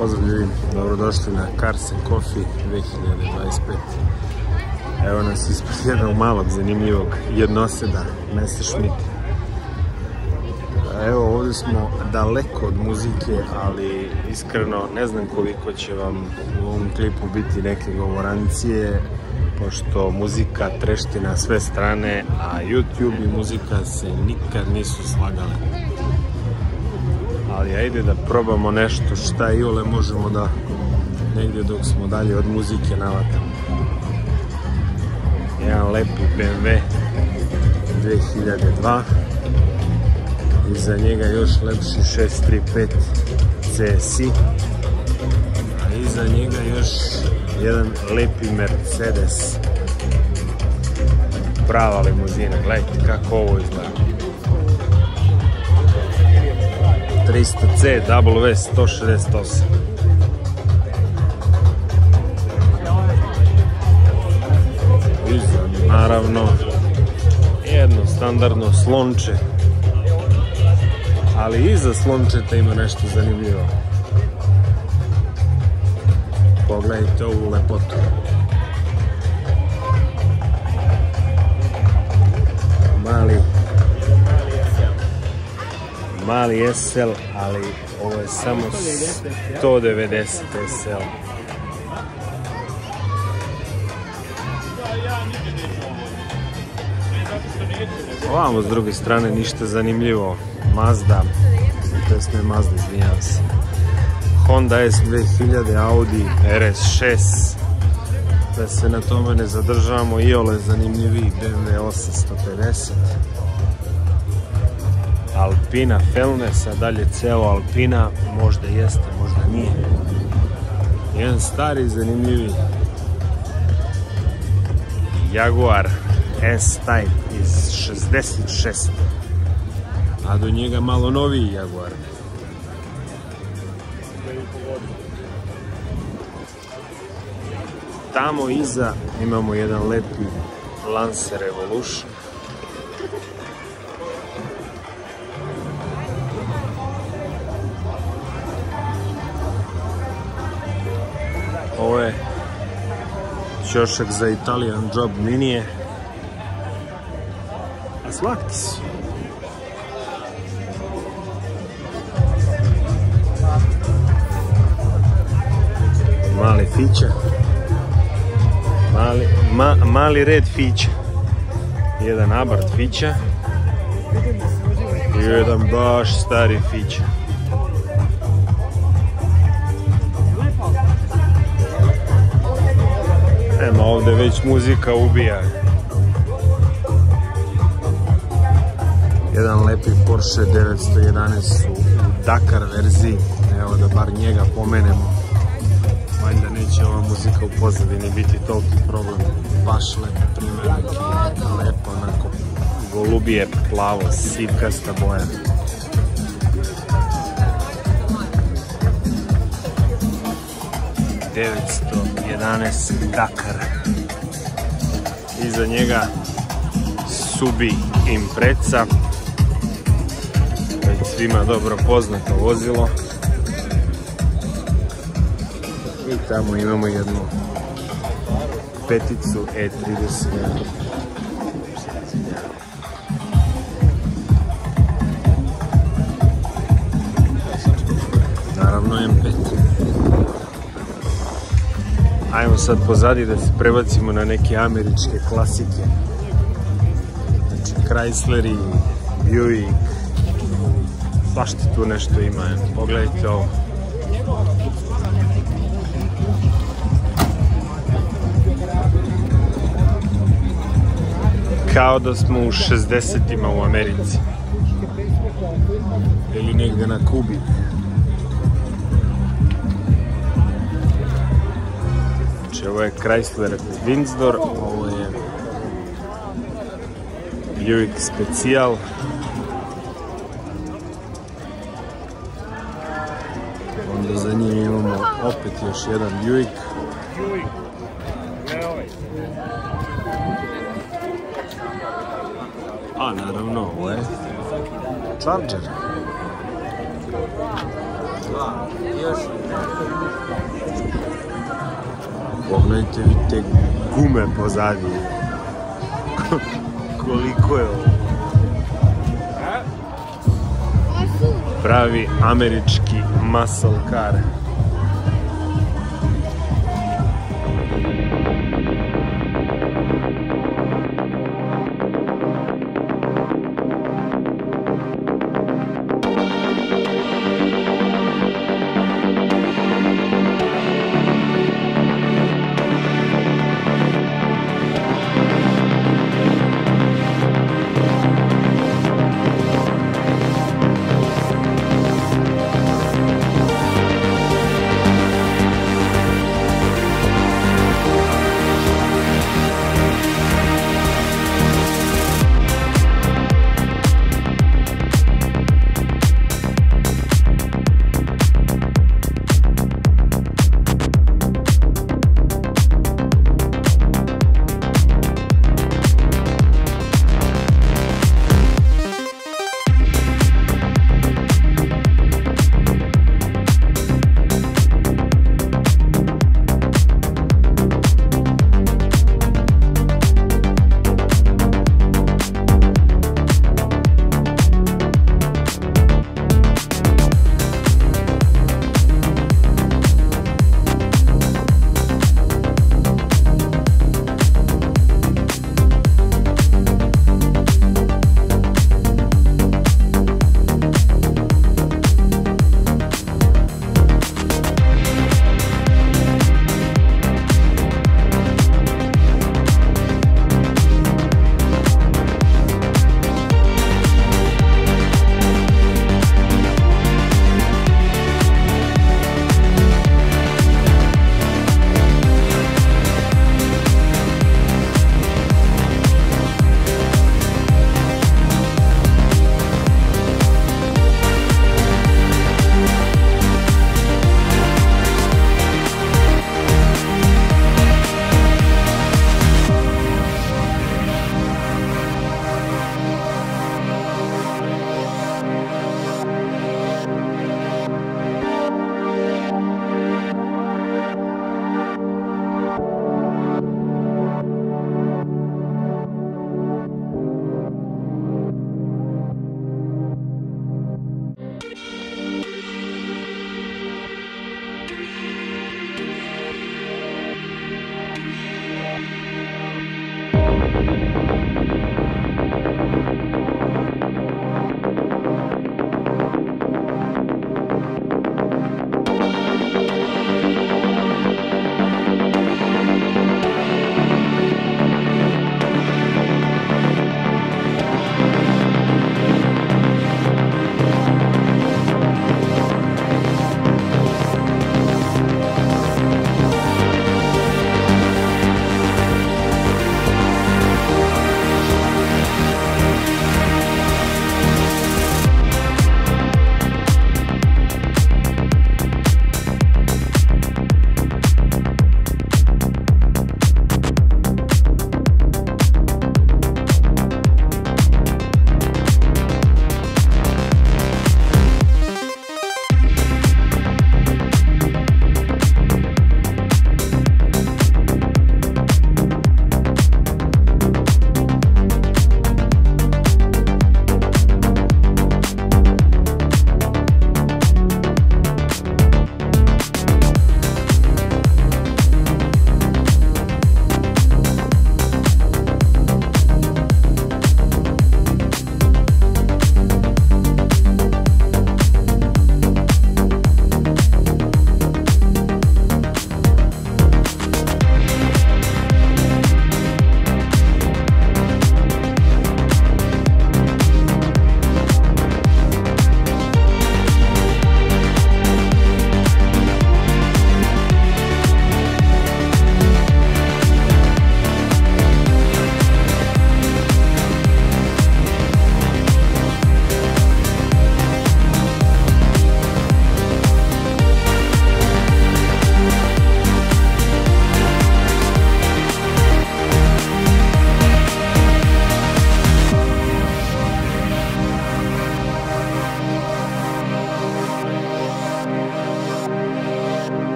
Pozdrav ljudi, dobrodošli na Cars & Coffee 2025. Evo nas ispred jednog malog zanimljivog jednoseda, Messerschmitt. Evo ovdje smo daleko od muzike, ali iskreno ne znam koliko će vam u ovom klipu biti neke govorancije, pošto muzika trešti na sve strane, a YouTube i muzika se nikad nisu slagale. Ali ajde da probamo nešto šta iole možemo da negdje dok smo dalje od muzike navatamo. Jedan lepi BMW 2002, iza njega još lepši 635 CSI, a iza njega još jedan lepi Mercedes, prava limuzina. Gledajte kako ovo izgleda. 300C W168. Iza naravno jedno standardno slonče, ali iza slončeta ima nešto zanimljivo. Pogledajte ovu lepotu. Mali SL, ali ovo je samo 190 SL. Ovamo s druge strane ništa zanimljivo. Mazda, to jest ne Mazda, izvinjavam se. Honda S2000, Audi RS6. Da se na tome ne zadržavamo, iole zanimljiviji BMW 850. Alpina Felnes, a dalje celo Alpina, možda jeste, možda nije. Jedan stari zanimljivi Jaguar S-Type iz 66. A do njega malo noviji Jaguar. Tamo iza imamo jedan lepi Lancer Evolution. Ovo je ćošak za Italian Job Minije, a slatki su. Mali fića, mali red fića, jedan Abarth fića i jedan baš stari fića. Evo ovdje već muzika ubija. Jedan lepi Porsche 911 u Dakar verziji. Evo da bar njega pomenemo. Valjda neće ova muzika u pozadini biti toliki problem. Baš lepo primjerak i lepo onako golubije, plavo, sivkasta boja. ...911 Dakar. Iza njega Subi Impreza, već svima dobro poznato vozilo. I tamo imamo jednu peticu E31. Naravno M5. Ajmo sad pozadi da se prebacimo na neke američke klasike. Znači Chrysler i Buick. Svašta tu nešto ima. Pogledajte ovo. Kao da smo u 60-ima u Americi. Ili negdje na Kubi. Ovo je Chrysler Windsor, ovo je Buick Special. Onda za njim imamo opet još jedan Buick. A naravno ovo je Charger. Još Pogledajte, vidite gume pozadi. Koliko je ovo? Pravi američki muscle car.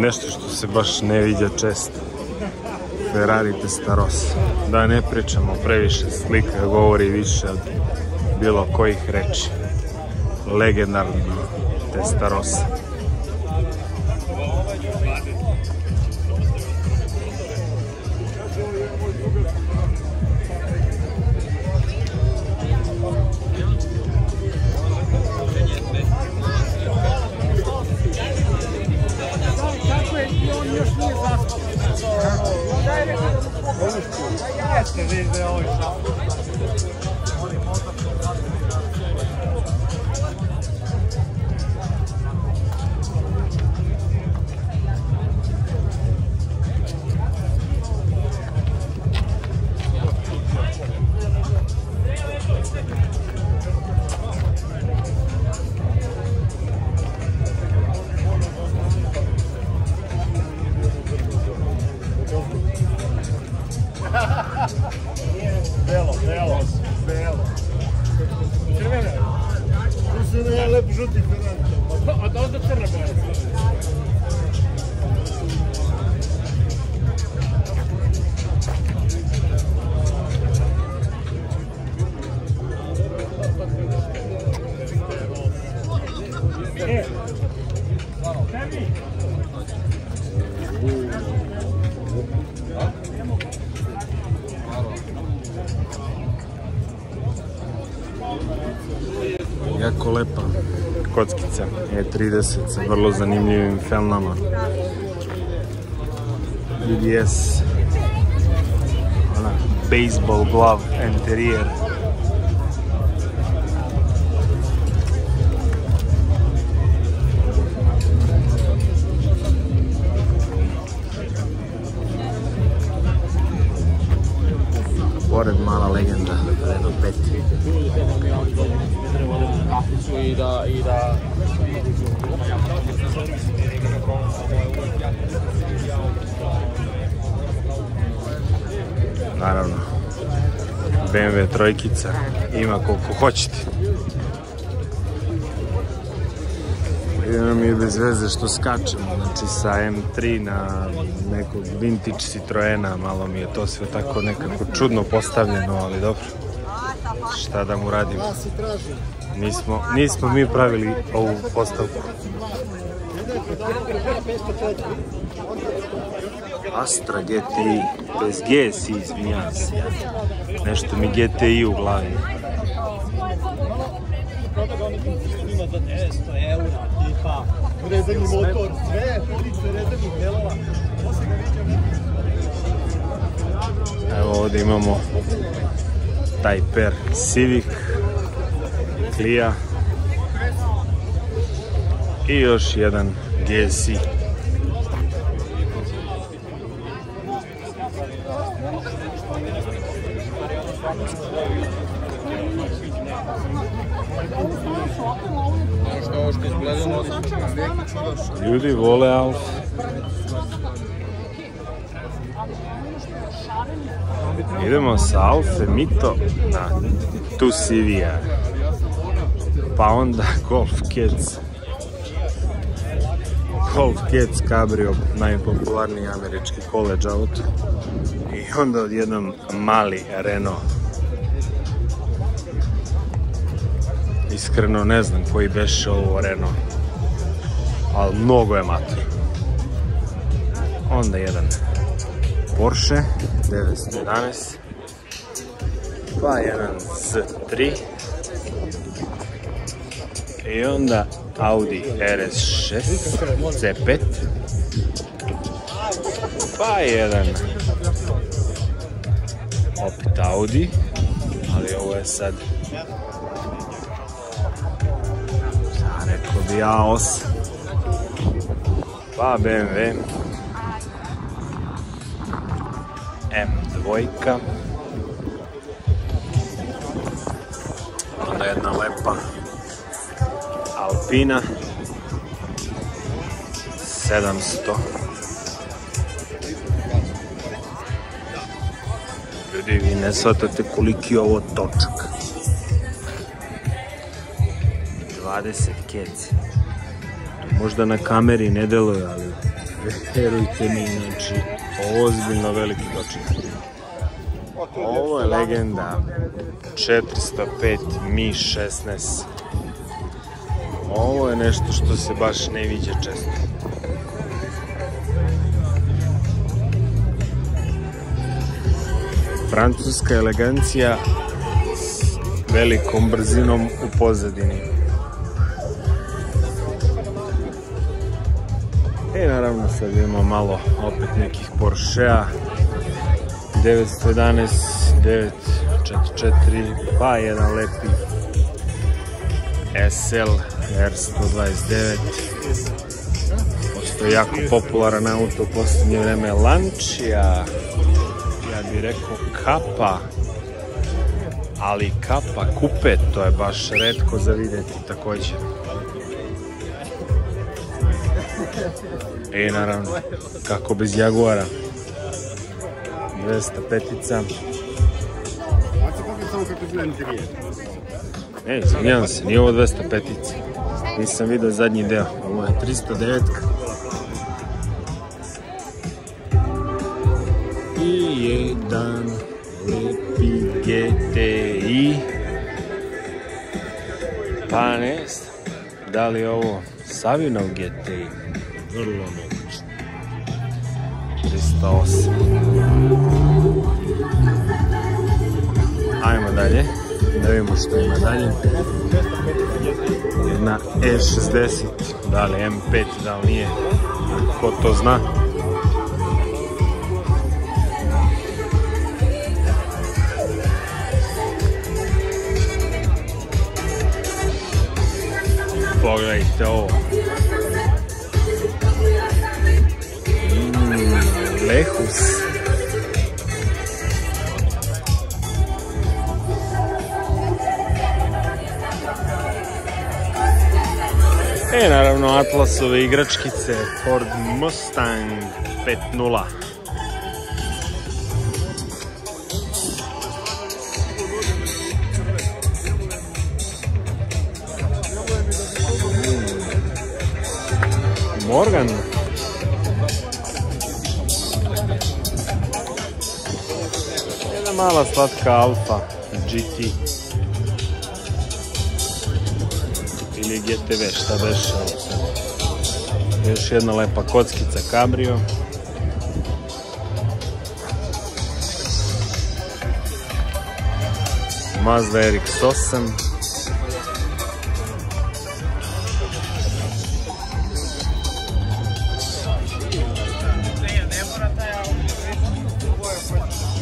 nešto što se baš ne viđa često. Ferrari Testarossa. Da ne pričamo previše, slika govori više od bilo kojih reči. Legendarno Testarossa. Belo. Crvena. Tu se je lep žuti Ferrari. A da ovdje crna boja. Jako lepa kockica E30 sa vrlo zanimljivim felnama. UDS, ona baseball glove interijer. Pored mala legenda, Renault 5. Naravno, BMW trojkica ima koliko hoćete. Idemo mi bez veze što skačemo, znači sa M3 na nekog vintage Citroena, malo mi je to sve tako nekako čudno postavljeno, ali dobro, šta da mu radimo. Nismo mi pravili ovu postavku. Astra GTI, bez GSI, izvinjam se. Nešto mi GTI u glavi. Rezervni motor, sve, rezervnih delova. Evo ovdje imamo Type R Civic, Clio i još jedan GSI. Ljudi vole Alfa. Idemo sa Alfe Mito na Tu Sivija, pa onda Golf Cats. Golf Cats Cabrio, najpopularniji američki college auto. I onda odjednom mali Renault. Iskreno ne znam koji beše ovo Renault, ali mnogo je mator. Onda jedan Porsche 911, pa jedan Z3 i onda Audi RS6 C5, pa jedan opet Audi, ali ovo je sad rekao bi A8, pa BMW M2, onda jedna lepa Alpina 700. Ljudi, vi ne shvatate koliki je ovo točak. 20 keci. Možda na kameri ne deluje, ali verujte mi, znači, ozbiljno veliki doček. Ovo je legenda 405 Mi-16. Ovo je nešto što se baš ne viđa često. Francuska elegancija s velikom brzinom u pozadini. I naravno sad imamo malo opet nekih Porschea 911, 944, pa jedan lepi SL R129. Postoji jako popularan auto u posljednje vreme Lancia, ja bih rekao Kappa, ali Kappa Kupe, to je baš retko za vidjeti također. I naravno, kako bez Jaguara, 205-ica. Ne, izvinjam se, nije ovo 205-ica. Nisam vidio zadnji deo, ovo je 309-ka. I jedan lepi GTI. Pa ne znam, da li je ovo Savinov GTI? Vrlo moguće. 308. Ajmo dalje, da vidimo što ima dalje. Jedna E60, da li M5, da li nije, ko to zna. Pogledajte ovo. Lexus. Naravno Atlasove igračkice Ford Mustang 5.0. Morgan. Jedna mala slatka Alfa GT. Ili GTV, šta beše ovo sad. Još jedna lepa kockica Cabrio. Mazda RX-8.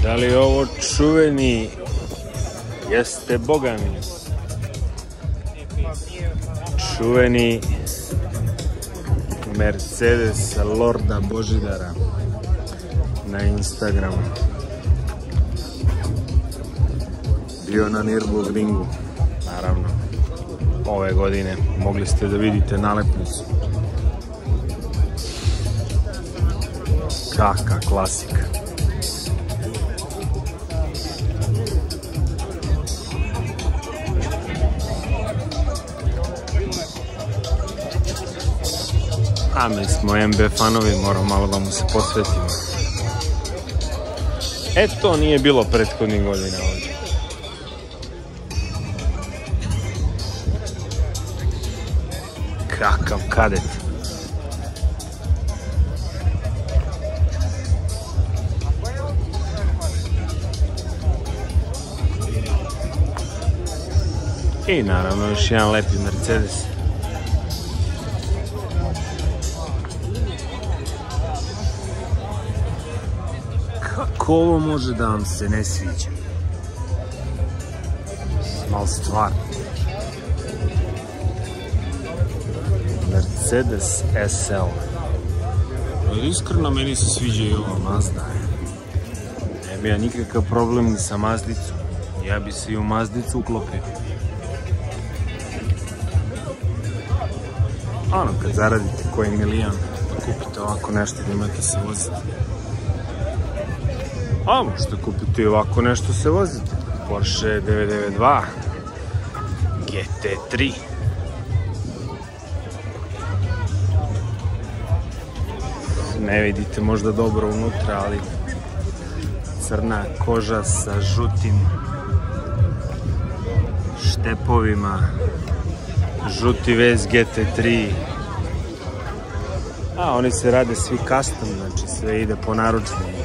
Da li je ovo čuveni? Jeste bogami. Čuveni Mercedes Lorda Božidara na Instagramu. Bio na Nürburgringu, naravno. Ove godine mogli ste da vidite nalepnicu. Kaka klasika. A mi smo MB fanovi, moramo malo da mu se posvetimo. E, to nije bilo prethodnih godina ovdje. Kakav kadet. I naravno još jedan lepi Mercedes. Kako ovo može da vam se ne sviđa? Mal stvar. Mercedes SL. Iskreno meni se sviđa i ova Mazda. Ne bi ja nikakav problem ni sa Mazdicom. Ja bi se i u Mazdicu uklopio. Ono, kad zaradite koji milion, da kupite ovako nešto da imate se voziti. A možete kupiti ovako nešto se voziti. Porsche 992 GT3. Ne vidite možda dobro unutra, ali crna koža sa žutim štepovima, žuti vez GT3. A oni se rade svi custom, znači sve ide po narudžbini.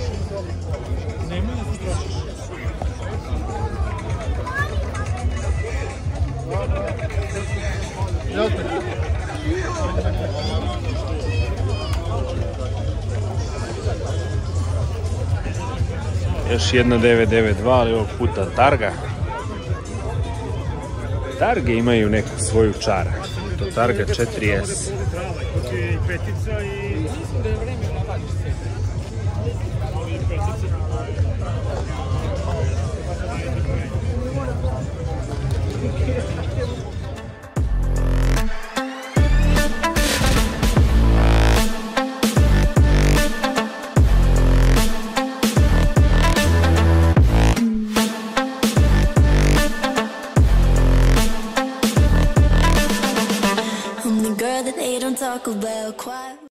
Još jedna 992, ali ovog puta Targa. Targe imaju neku svoju čara. To Targa 4S. Girl that they don't talk about quiet.